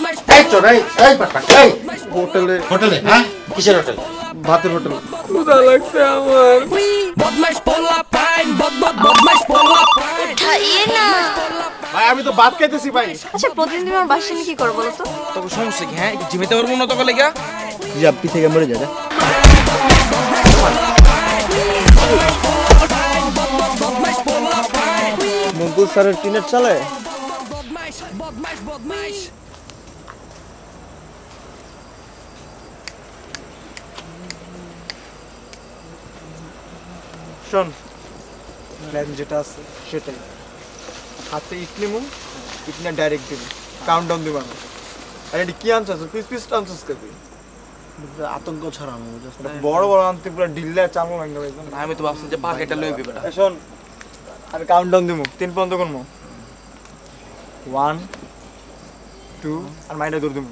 এই চোর এই বাটপার এই হোটেলে হ্যাঁ কিসের হোটেল ভাতের হোটেল ক্ষুধা লাগছে আমার বদমাশ পোলা পাইন বদমাশ পোলা পাইন খাইয়ে না ভাই আমি তো ভাত খাইতেছি ভাই আচ্ছা প্রতিদিন আমার বাসায় কি করব বলো তো তোকে সমস্যা কি হ্যাঁ জিমেতে পারবো না তোকে লাগা জাপি থেকে মরে যা মঙ্গল স্যারের টিনের চলে শোন প্ল্যান যেটা আছে সেটাই হাতে ইডলি মুখ ইডলি ডাইরেক্ট দিবি কাউন্টডাউন দিবা না আর এটা কি আনছস পিস আনছস কবি আতঙ্ক ছড়ানো বড় বড় আনতে পুরো ডিল্লা চামড় ভাঙা ভাই আমি তো ভাবছি যে পাকেটা লইবি বেটা শোন আমি কাউন্টডাউন দিমু 3 পর্যন্ত করমু 1 2 আর মাইন্ডে দৌড় দিমু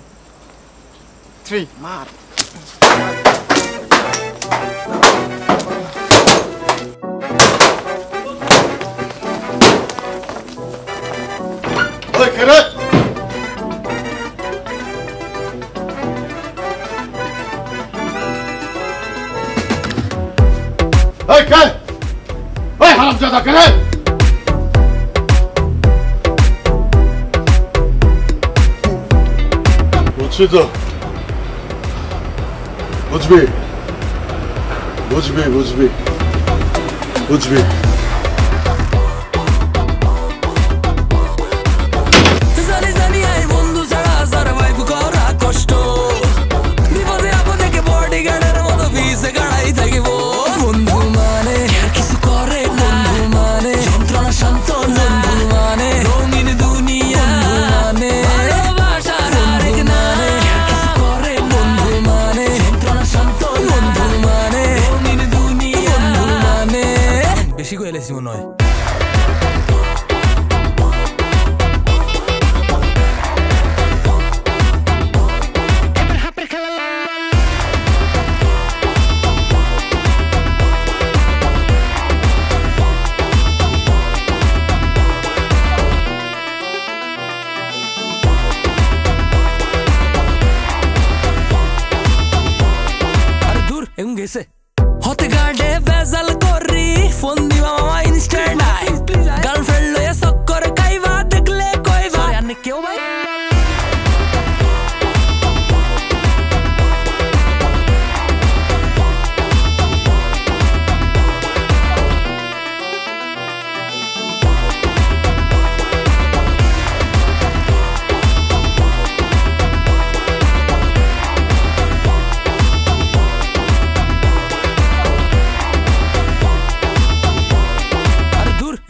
3 মার ওই খেরে ওই খেরে ওই হারামজাদা খেরে বুঝছি তো বুঝবি বুঝবি বুঝবি বুঝবি বেশি কইলে সিমো নয় আরে দূর এম গেছে হতে গাড়ে বেজাল করি ফোন দিবা মামা ইনস্ট্যান্ট আই গার্লফ্রেন্ড লয়ে চক্কর খাইবা দেখলে কইবা আরে কেউ ভাই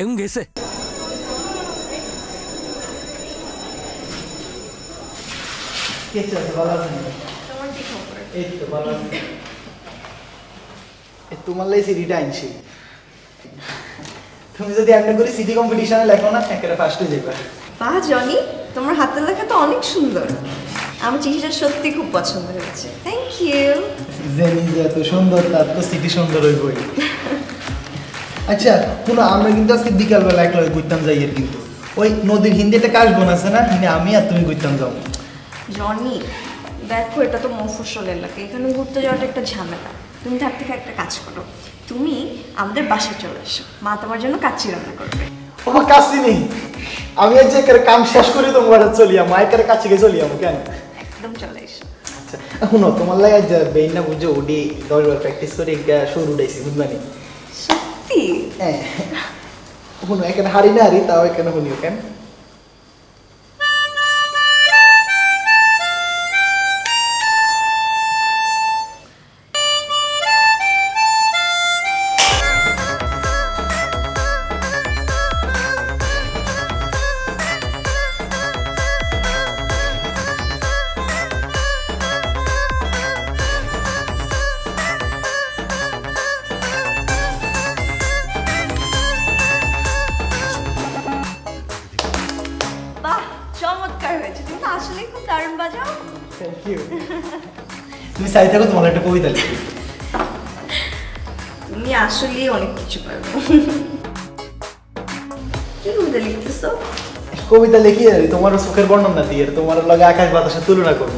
এমন গেছে কেচা ভালো আছে তোমার কি খবর এই তো ভালো আছে তোমার লাই সিডিটা আনছি তুমি যদি এমন করে সিটি কম্পিটিশনে লেখো না একেবারে ফার্স্টে যাবে বাহ জনি তোমার হাতের লেখা তো অনেক সুন্দর আমার চিঠিটা সত্যি খুব পছন্দ হয়েছে থ্যাংক ইউ জেনি যে এত সুন্দর তার তো সিটি সুন্দর হইবই আচ্ছা পুরো আমরা কিন্তু আজকে বিকালবেলা একলা ঘুরতাম যাই এর কিন্তু ওই নদীর হিন্দিতে কাশ বোন আছে না হিন্দি আমি আর তুমি ঘুরতাম যাও জনি দেখো এটা তো মফস্বল এলাকা এখানে ঘুরতে যাওয়াটা একটা ঝামেলা তুমি তার থেকে একটা কাজ করো তুমি আমাদের বাসায় চলে এসো মা তোমার জন্য কাচ্চি রান্না করবে ও কাচ্চি নেই আমি আজ যে কাম শেষ করে তোমার চলি আমা একারে কাচ্চি কে চলি আমা কেন একদম চলে এসো আচ্ছা শুনো তোমার লাগে আজ বেইন না বুঝো ওডি 10 বার প্র্যাকটিস করে একটা শুরু উঠাইছি বুঝবানি সত্যি হ্যাঁ শুনো এখানে হারি না হারি তাও এখানে শুনিও কেন তুমি চাই থাকো তোমার একটা কবিতা লিখি তুমি আসলেই অনেক কিছু পারবে কি কবিতা লিখতেছো কবিতা লিখি তোমার সুখের বর্ণনা দিয়ে তোমার লগে আকাশ বাতাসের তুলনা করবো।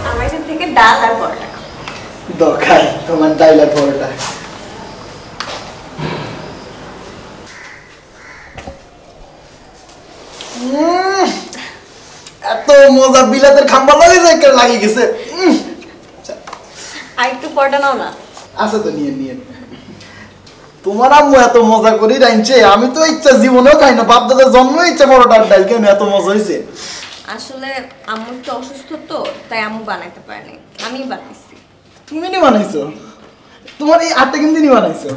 আমার এখান থেকে ডাল আর পরোটা খাও। দরকার তোমার ডাল আর পরোটা। এত মজা বিলাতের খাম্বা লাগে গেছে। আর একটু পরোটা নাও না। আচ্ছা তো নিয়ে নিয়ে তোমার আম্মু এত মজা করে রাইনছে, আমি তো ইচ্ছা জীবনেও খাই না, বাপ দাদার জন্ম ইচ্ছা পরোটার ডাল কেন এত মজা হয়েছে। আসলে আম্মু একটু অসুস্থ তো, তাই আম্মু বানাইতে পারেনি, আমি বানাইছি। তুমি নি বানাইছো? তোমার এই আটটা কিন্তু নি বানাইছো।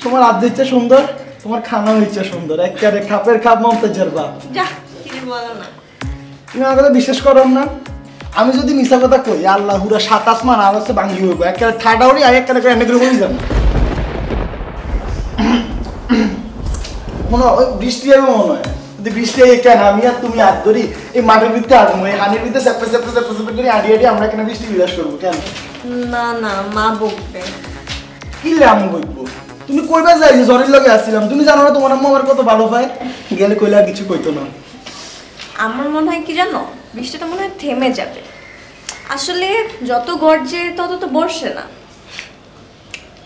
তোমার আজ ইচ্ছা সুন্দর, তোমার খানাও ইচ্ছা সুন্দর, একেবারে খাপের খাপ মমতাজের বাপ। যা কিছু বলো না। তুমি আমার কথা বিশ্বাস করো না? আমি যদি মিশা কথা কই আল্লাহ হুরা ৭ আসমান আর হচ্ছে ভাঙ্গি হইব, একেবারে ঠাডা উড়ি আর একেবারে করে এনে করে হয়ে যাবো। মনে হয় ওই বৃষ্টি হবে, মনে হয় যদি বৃষ্টি হয় কেন আমি আর তুমি হাত ধরি এই মাটির ভিতরে আটবো, এই হানির ভিতরে চেপে চেপে চেপে চেপে করে আড়ি আড়ি আমরা কেন বৃষ্টি বিলাস করবো কেন? না না, মা বকবে। কিলে আমি বলবো? তুমি কইবা যাই যে জ্বরের লগে আসছিলাম, তুমি জানো না তোমার আম্মু আমার কত ভালো পায়, গেলে কইলে আর কিছু কইতো না। আমার মনে হয় কি জানো, বৃষ্টিটা মনে হয় থেমে যাবে। আসলে যত গর্জে তত তো বর্ষে না।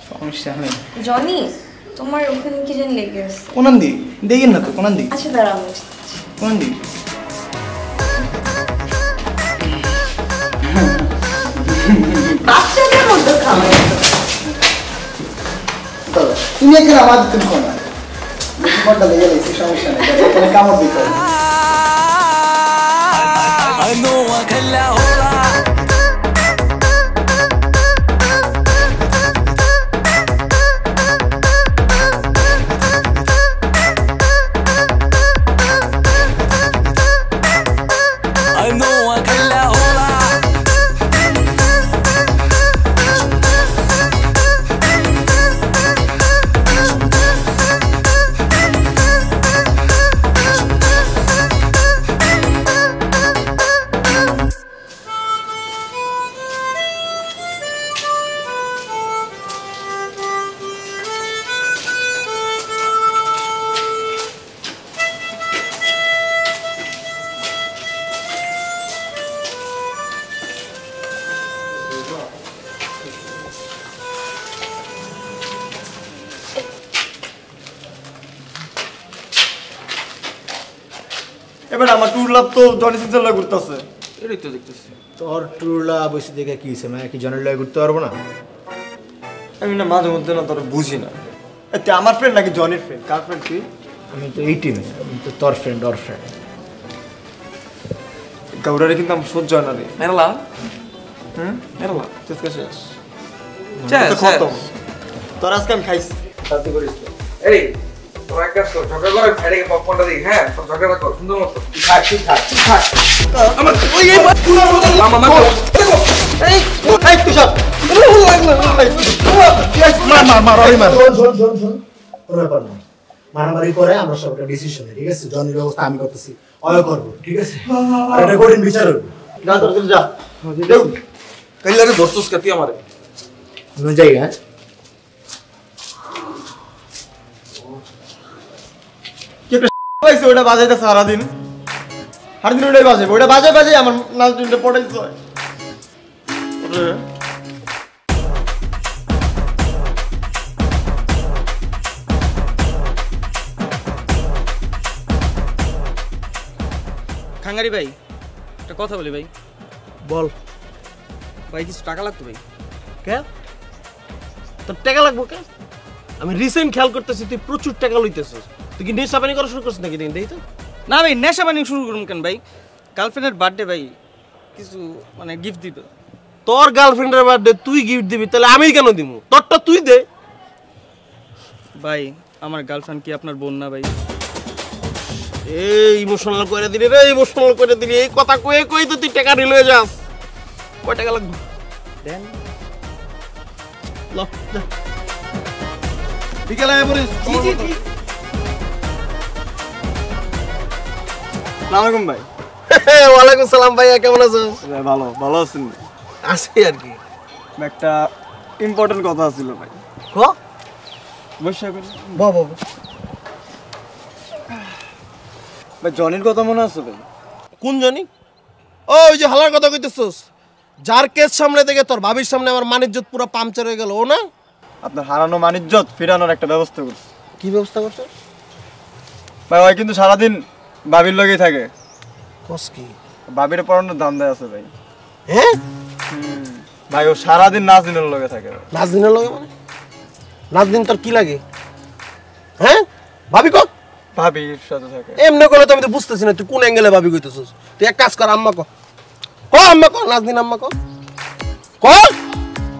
সমস্যা নেই। জনি, তোমার ওখানে কি জানি লেগে আছে। কোনান দি দেখেন না তো, কোনান দি আচ্ছা দাঁড়াও, আমি কোনান দি বাচ্চাদের মধ্যে খাওয়া। তুমি এখানে আমার তুমি কোনা বেশি লেগে গেছে, সমস্যা নেই, এখানে কামড় দিতে হবে। এবার আমার ট্যুর লাভ তো জনি সিনসেল লাগে ঘুরতেছে, এটাই তো দেখতেছি। তোর ট্যুরলা বসে দেখে কি হয়েছে, মানে কি জনের লয় ঘুরতে পারবো না? আমি না মাঝে মধ্যে না তোরা বুঝি না, তুই আমার ফ্রেন্ড নাকি জনির ফ্রেন্ড? কার ফ্রেন্ড তুই? আমি তো এই টিমে, আমি তো তোর ফ্রেন্ড, ওর ফ্রেন্ড। গৌরারে কিন্তু আমি সহ্য হয় না রে। মেরলা মেরলা চেষ্টা শেষ, শেষ, খতম। তোর আজকে আমি খাইছি, তাতে করিস তো। এই তোরা এক কাজ কর, ঝগড়া করে সাইডে পপকর্নটা দিই। হ্যাঁ, সব ঝগড়া কর সুন্দর মতো। আমার ওই এই মামা মামা এই তুই সব মারামারি করে আমরা সব একটা ডিসিশন, ঠিক আছে? জনের ব্যবস্থা আমি করতেছি, অয় করবো, ঠিক আছে? আর এটা কঠিন বিচার হবে। যা তোর যা কাইলারে ধরছস কে তুই আমারে? অন্য জায়গায় পাইছে ওটা বাজাইতে সারাদিন, সারাদিন ওটাই বাজে, ওটা বাজে বাজে আমার নাচ দিনটা পড়াইতে হয়। খাঙ্গারি ভাই, একটা কথা বলি ভাই। বল। ভাই কিছু টাকা লাগতো ভাই। কে তোর টাকা লাগবো? কে? আমি রিসেন্ট খেয়াল করতেছি তুই প্রচুর টাকা লইতেছিস। তুই কি নেশা পানি করা শুরু করছিস নাকি? দেই তো। না ভাই, নেশা পানি শুরু করুন কেন ভাই? গার্লফ্রেন্ডের বার্থডে ভাই, কিছু মানে গিফট দিত। তোর গার্লফ্রেন্ডের বার্থডে তুই গিফট দিবি, তাহলে আমি কেন দিব? তোরটা তুই দে। ভাই আমার গার্লফ্রেন্ড কি আপনার বোন না ভাই? এই ইমোশনাল করে দিলি রে, ইমোশনাল করে দিলি। এই কথা কয়ে কই তো তুই টাকা রিল হয়ে যাস। কয় টাকা লাগবে? দেন ল যা। বিকেলে আয় পড়িস। জি জি জি। আসসালামু আলাইকুম ভাই। ওয়ালাইকুম সালাম ভাইয়া, কেমন আছো? ভালো ভালো আছেন? আছি আর কি। একটা ইম্পর্টেন্ট কথা ছিল ভাই। ক বসে করি বাবা ভাই, জনির কথা মনে আছে ভাই? কোন জানি? ও ওই যে হালার কথা কইতেছস, যার কেস সামনে থেকে তোর ভাবির সামনে আমার মানিজ্জত পুরো পাংচার হয়ে গেল, ও না? আপনার হারানো মানিজ্জত ফিরানোর একটা ব্যবস্থা করছি কি ব্যবস্থা করছো ভাই। ওই কিন্তু সারাদিন বাবির লগেই থাকে, কস কি? বাবির পড়ানোর ধান্দায় আছে ভাই। হ্যাঁ ভাই ও সারাদিন নাজদিনের লগে থাকে ভাই। নাজদিনের লগে মানে? নাজদিন তোর কি লাগে? হ্যাঁ ভাবি কো? ভাবির সাথে থাকে। এমনি করলে তো আমি তো বুঝতেছি না তুই কোন অ্যাঙ্গেলে ভাবি কইতেছস। তুই এক কাজ কর, আম্মা কো, ক আম্মা কো, নাজদিন আম্মা কো, ক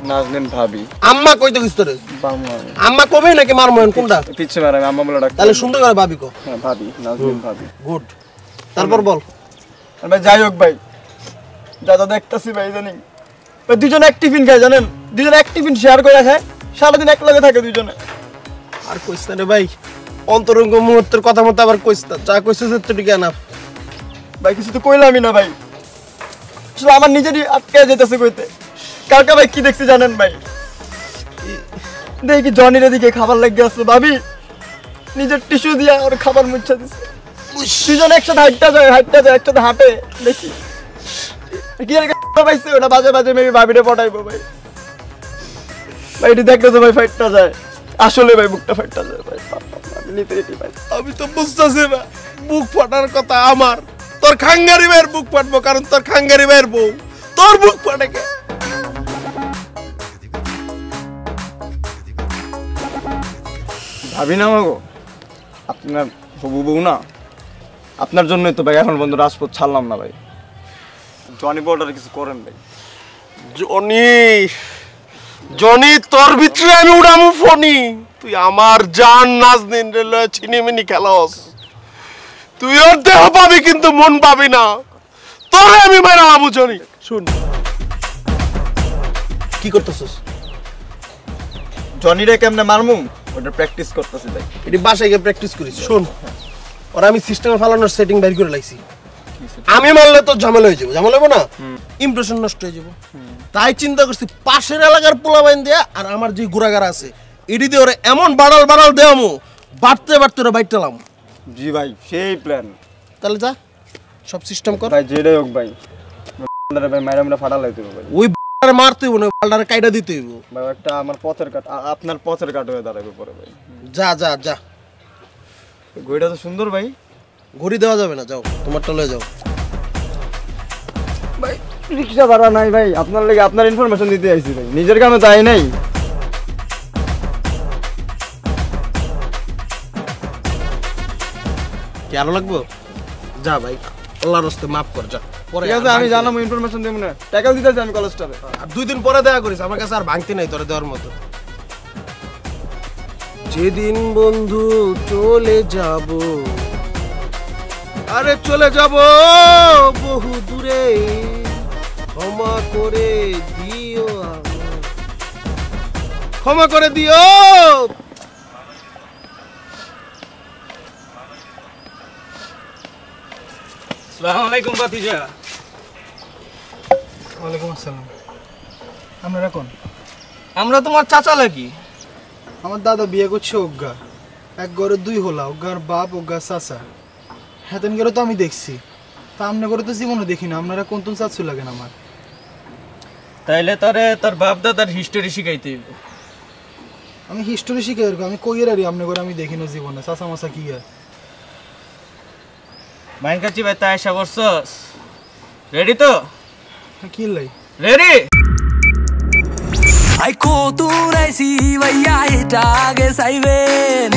নাজদিন ভাবি আম্মা কইতে কইছ তোরে? বাম্মা আম্মা কবে নাকি মার ময়ন কোনটা? পিছে মারে আম্মা বলে ডাক। তাহলে সুন্দর করে ভাবি কো। হ্যাঁ ভাবি, নাজদিন ভাবি। গুড, তারপর বল। আর ভাই যাই হোক ভাই, যা যা দেখতেছি ভাই জানি ভাই দুজন এক টিফিন খায়, জানেন? দুজন এক টিফিন শেয়ার করে খায়, সারাদিন এক লগে থাকে দুজনে। আর কইছ না রে ভাই, অন্তরঙ্গ মুহূর্তের কথা মতো আবার কইছ না, যা কইছিস তো ঠিক না ভাই। কিছু তো কইলামই না ভাই, আসলে আমার নিজেরই আটকে যেতেছে কইতে। কালকে ভাই কি দেখছি জানেন ভাই? দেখি জনির এদিকে খাবার লেগে আসছে, ভাবি নিজের টিস্যু দিয়া ওর খাবার মুছা দিচ্ছে। দুজন একসাথে হাঁটতে যায় একসাথে হাঁটে, দেখি কি আর পাইছে ওটা বাজে বাজে মেবি ভাবিরে পটাইবো ভাই। ভাই এটি দেখলে তো ভাই ফাইটটা যায়, আসলে ভাই বুকটা ফাইটটা যায় ভাই। আমি তো বুঝতেছি না, বুক ফাটার কথা আমার, তোর খাঙ্গারি ভাইয়ের বুক ফাটবো, কারণ তোর খাঙ্গারি ভাইয়ের বউ, তোর বুক ফাটে কে? ভাবি না মাগো, আপনার হবু বউ না, আপনার জন্যই তো ভাই এখন বন্ধু রাজপথ ছাড়লাম না ভাই। জনি বর্ডার কিছু করেন ভাই। জনি তোর ভিতরে আমি উড়ামু ফনি, তুই আমার জান নাজনিন রে ছিনিমিনি খেলাস, তুই ওর দেহ পাবি কিন্তু মন পাবি না, তোরে আমি মারালাম জনি। শুন কি করতেছস? জনিরে কেমনে মারমু ওটা প্র্যাকটিস করতেছি ভাই। এটি বাসায় গিয়ে প্র্যাকটিস করিস। শোন, ওরা আমি সিস্টেমে ফালানোর সেটিং বের করে লাইছি, আমি মারলে তো ঝামেলা হয়ে যাবো, ঝামেলা হবো না, ইমপ্রেশন নষ্ট হয়ে যাবো। তাই চিন্তা করছি পাশের এলাকার পোলাবাইন দেয়া আর আমার যে গুড়াগাড়া আছে এটি দিয়ে ওরা এমন বাড়াল বাড়াল দেয়ামো, বাড়তে বাড়তে ওরা বাইটলাম। জি ভাই, সেই প্ল্যান। তাহলে যা সব সিস্টেম কর ভাই, যেটাই হোক ভাই, ভাই মাইরা মাইরা ফাটা লাইতে হবে ভাই। ওই মারতে হইব না, পাল্টারে কাইটা দিতে হইব ভাই। একটা আমার পথের কাট, আপনার পথের কাট হয়ে দাঁড়াবে পরে ভাই। যা যা যা, ঘড়িটা তো সুন্দর ভাই। ঘড়ি দেওয়া যাবে না, যাও তোমার টলে যাও। ভাই রিক্সা ভাড়া নাই ভাই, আপনার লাগে আপনার ইনফরমেশন দিতে আইছি ভাই, নিজের কামে তাই নাই। কি আরো লাগবো? যা ভাই, আল্লাহর রাস্তে মাফ কর, যা। পরে ঠিক আছে, আমি জানাবো, ইনফরমেশন দেবো না, টাকাও দিতে আমি কলেজটারে। আর 2 দিন পরে দেখা করিস, আমার কাছে আর ভাঙতি নাই তোরে দেওয়ার মতো। যেদিন বন্ধু চলে যাব, আরে চলে যাব বহু দূরে, ক্ষমা করে দিও আমায়, ক্ষমা করে দিও। আসসালামু আলাইকুম ভাতিজা। ওয়ালাইকুম আসসালাম। আপনারা কোন? আমরা তোমার চাচা লাগি। আমার দাদা বিয়ে করছে অজ্ঞা, এক ঘরে 2 হলা, অজ্ঞার বাপ অজ্ঞার চাচা। হেতেন করে তো আমি দেখছি, তা আমনে করে তো জীবনে দেখি না। আপনারা কোন কোন চাচু লাগেন আমার? তাইলে তারে তার বাপ দাদার হিস্টোরি শিখাইতে হইব। আমি হিস্টোরি শিখে এরকম, আমি কইয়ের আরি আমনে করে আমি দেখি না জীবনে চাচা মাসা কি আর। মাইন কাছি ভাই তাই আসা বসছস, রেডি তো? কি লাই রেডি? আই কতুন আইসি ভাইয়া এটা আগে চাইবেন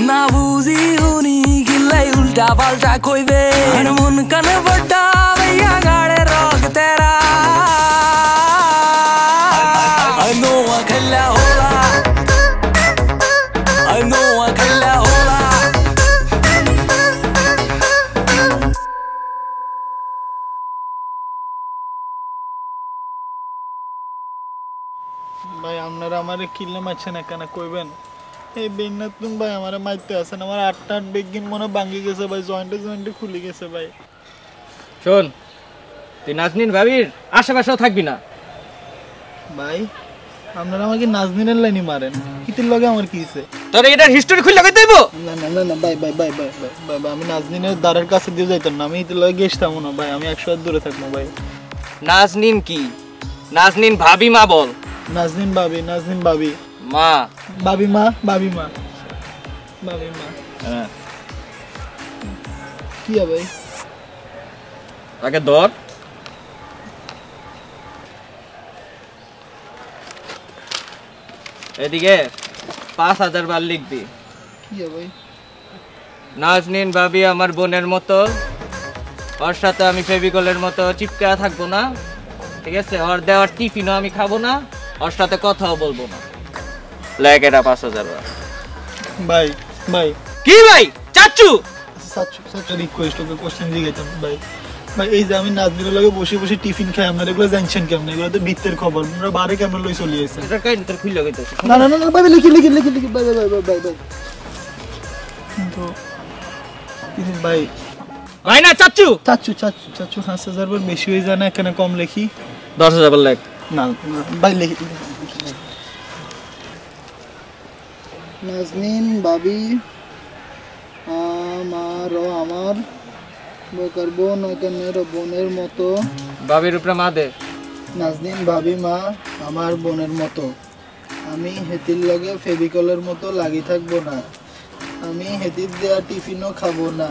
না, বুঝি শুনি গিলাই উল্টা পাল্টা কইবেন, মন কানে বড্ডা ভাইয়া গাড়ে রগ তেরা I know I can la hola, I know I can la hola. ভাই আপনারা আমারে কিল্লে মারছেন এখানে কইবেন? এই বেগনাথ তুমি ভাই আমারে মারতে আছেন, আমার 8 বেগিন মনে ভাঙি গেছে ভাই, জয়েন্টে খুলে গেছে ভাই। শোন, তুই নাজনীন ভাবির আশেপাশেও থাকবি না। ভাই আপনারা আমাকে নাজনীনের লাইনই মারেন, কিতির লগে আমার কি হইছে? তোর এটা হিস্টোরি খুলে কই দেব? না না না না ভাই ভাই ভাই ভাই ভাই ভাই, ভাই, আমি নাজনীনের দ্বারের কাছে দিয়ে যাইতাম না, আমি ইতির লগে গেছতাম না ভাই, আমি 100 হাত দূরে থাকবো ভাই। নাজনীন কি? নাজনীন ভাবি মা বল। নাজনীন ভাবি মা। ভাবি মা ভাবি মা ভাবি মা। হ্যাঁ কি ভাই? তাকে ধর। এদিকে 5000 বার লিখবি। কি ভাই? নাজনীন ভাবি আমার বোনের মতো, ওর সাথে আমি ফেভিকলের মতো চিপকা থাকবো না, ঠিক আছে? ওর দেওয়ার টিফিনও আমি খাবো না, ওর সাথে কথাও বলবো না। লেখ এটা 5000 বার। ভাই ভাই কি ভাই? চাচ্চু সাচ্চু রিকোয়েস্ট ওকে কোশ্চেন জিজ্ঞাসা ভাই। ভাই এই যে আমি নাজনীনের লগে বসে বসে টিফিন খাই, আপনারা এগুলো জানছেন কেমন? এগুলো তো ভিত্তের খবর, আমরা বারে কেমন লই চলে আসছেন? এটা কাই তোর খুইলা কইতাছিস? না না না না ভাই লিখি লিখি লিখি লিখি ভাই ভাই ভাই ভাই ভাই তো ভাই ভাই না চাচ্চু চাচ্চু চাচ্চু চাচ্চু 5000 বার বেশি হয়ে যায় না? এখানে কম লিখি। 10000 বার লেখ। না ভাই লিখি। নাজনীন ভাবি আমার বোকার বোন ওখানের বোনের মতো। ভাবির উপরে মা দে। নাজনীন ভাবি মা আমার বোনের মতো, আমি হেতির লগে ফেভিকলের মতো লাগি থাকবো না, আমি হেতির দেয়া টিফিনও খাবো না,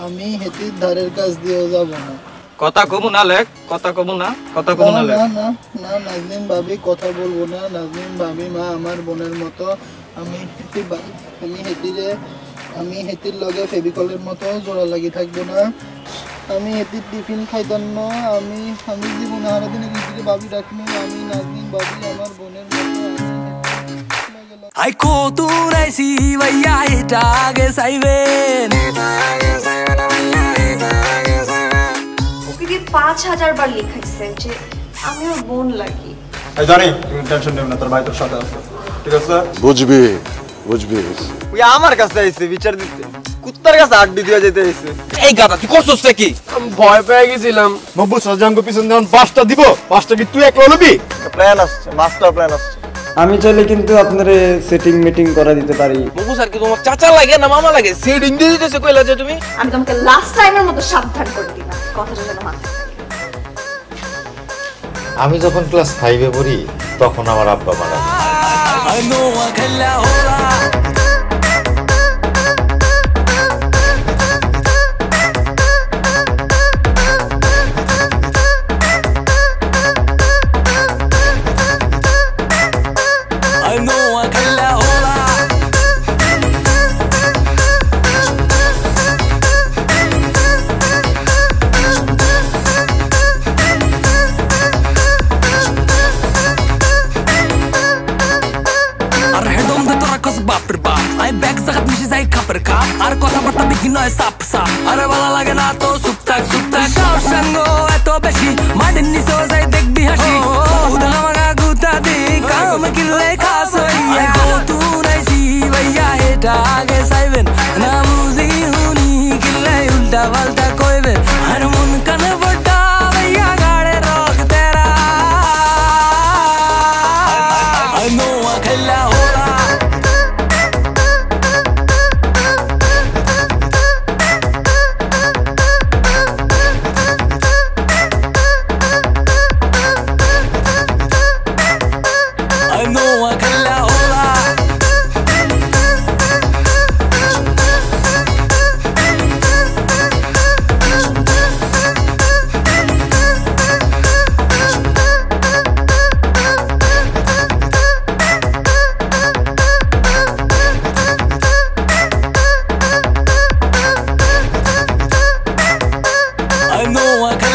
আমি হেতির ধারের কাছ দিয়েও যাব না। কথা কমু না লেখ, কথা কমু না, কথা কমু না লেখ। না না না নাজনীন ভাবি কথা বলবো না, নাজনীন ভাবি মা আমার বোনের মতো, আমি হেতির লগে ফেভিকলের মতো জোড়া লাগি থাকবো না, আমি হেতির টিফিন খাইতাম না, আমি জীবনে হারাদিনে কিন্তু ভাবি রাখবো, আমি নাজনীন ভাবি আমার বোনের মতো। আই কতুন আইছি ভাইয়া এটা আগে চাইবেন। ওকে দিয়ে 5000 বার লিখাইছে যে আমি ওর বোন লাগি। জানি তুমি টেনশন নেও না, তোর ভাই তোর সাথে আছে, ঠিক আছে? বুঝবি ওই আমার কাছে আইছে বিচার দিতে, কুত্তার কাছে আড্ডি দিয়ে যেতে আইছে। এই গাদা তুই করছস কি? আমি ভয় পেয়ে গেছিলাম। মব্বু সজাঙ্গ পিছন যখন 5টা দিব, 5টা কি তুই একলা লবি? প্ল্যান আসছে, মাস্টার প্ল্যান আসছে। আমি চাইলে কিন্তু আপনারে সেটিং মিটিং করা দিতে পারি। মবু স্যার কি তোমার চাচা লাগে না মামা লাগে? সেটিং দিয়ে দিতেছে কইলা যে তুমি। আমি তোমাকে লাস্ট টাইমের মতো সাবধান করে দিলাম, কথাটা যেন মাথায় থাকে। আমি যখন ক্লাস 5-এ পড়ি তখন আমার আব্বা মারা যায়। I know I can la hola. I know I can la hola. Ar hedom de tora kos bapper bap. I back zagat mishi zai kapper kap. Ar kotha barta begin hoy sap sap. Are bala lage na to suptak suptak. Kaor sango eto beshi. Madin ni so zai dekbi hashi. Uda maga guta di kaam kille khas hoy. I go to nai si bhaiya eta age saiben. Na muzi huni kille ulta valta koiben. Har mon kan bada bhaiya gade rok tera. I know I can la hola. I know I can la hola. I know I can